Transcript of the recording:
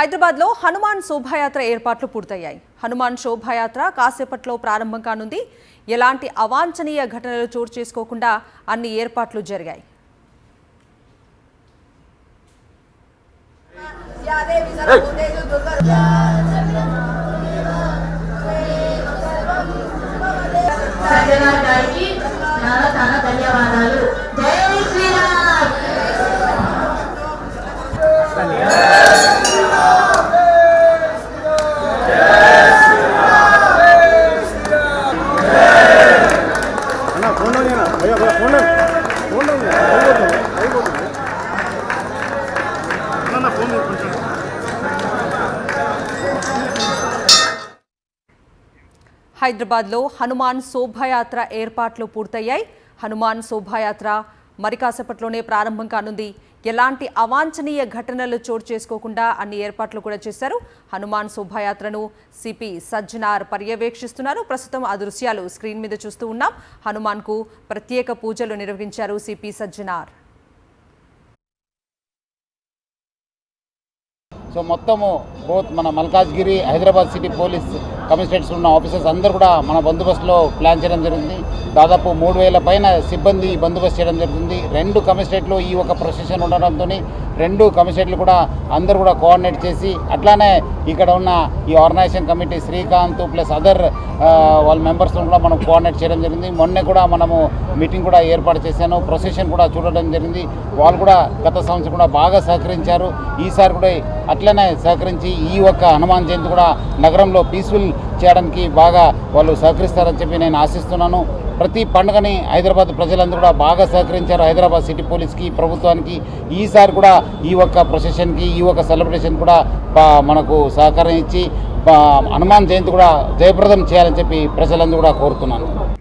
హైదరాబాద్లో హనుమాన్ శోభాయాత్ర ఏర్పాట్లు పూర్తయ్యాయి. హనుమాన్ శోభాయాత్ర కాసేపట్లో ప్రారంభం కానుంది. ఎలాంటి అవాంఛనీయ ఘటనలు చోటు చేసుకోకుండా అన్ని ఏర్పాట్లు జరిగాయి. హైదరాబాద్లో హనుమాన్ శోభాయాత్ర ఏర్పాట్లు పూర్తయ్యాయి. హనుమాన్ శోభాయాత్ర మరి కాసేపట్లోనే ప్రారంభం కానుంది. ఎలాంటి అవాంఛనీయ ఘటనలు చోటు చేసుకోకుండా అన్ని ఏర్పాట్లు కూడా చేశారు. హనుమాన్ శోభాయాత్రను సిపి సజ్జనార్ పర్యవేక్షిస్తున్నారు. ప్రస్తుతం ఆ దృశ్యాలు స్క్రీన్ మీద చూస్తూ ఉన్నాం. హనుమాన్కు ప్రత్యేక పూజలు నిర్వహించారు సిపి సజ్జనార్. సో మొత్తము బోత్ మన Malkajgiri Hyderabad city police commissionerates ఉన్న ఆఫీసర్స్ అందరూ కూడా మన బందోబస్తులో ప్లాన్ చేయడం జరిగింది. దాదాపు 3000 పైన సిబ్బంది బందోబస్తు చేయడం జరుగుతుంది. 2 కమిషనరేట్లు ఈ ఒక ప్రొసెషన్ ఉండడంతో 2 కమిషనరేట్లు కూడా అందరూ కూడా కోఆర్డినేట్ చేసి అట్లానే ఇక్కడ ఉన్న ఈ organisation committee Srikanth plus other వాళ్ళ మెంబర్స్ కూడా మనం కోఆర్డినేట్ చేయడం జరిగింది. మొన్నే కూడా మనము మీటింగ్ కూడా ఏర్పాటు చేశాను. ప్రొసెషన్ కూడా చూడడం జరిగింది. వాళ్ళు కూడా గత సంవత్సరం కూడా బాగా సహకరించారు. ఈసారి కూడా అట్లనే సహకరించి ఈ ఒక్క హనుమాన్ జయంతి కూడా నగరంలో పీస్ఫుల్ చేయడానికి బాగా వాళ్ళు సహకరిస్తారని చెప్పి నేను ఆశిస్తున్నాను. ప్రతి పండుగని హైదరాబాద్ ప్రజలందరూ కూడా బాగా సహకరించారు హైదరాబాద్ సిటీ పోలీస్కి, ప్రభుత్వానికి. ఈసారి కూడా ఈ ఒక్క ప్రొసెషన్కి ఈ ఒక్క సెలబ్రేషన్ కూడా మనకు సహకారం ఇచ్చి హనుమాన్ జయంతి కూడా జయప్రదం చేయాలని చెప్పి ప్రజలందరూ కూడా కోరుతున్నాను.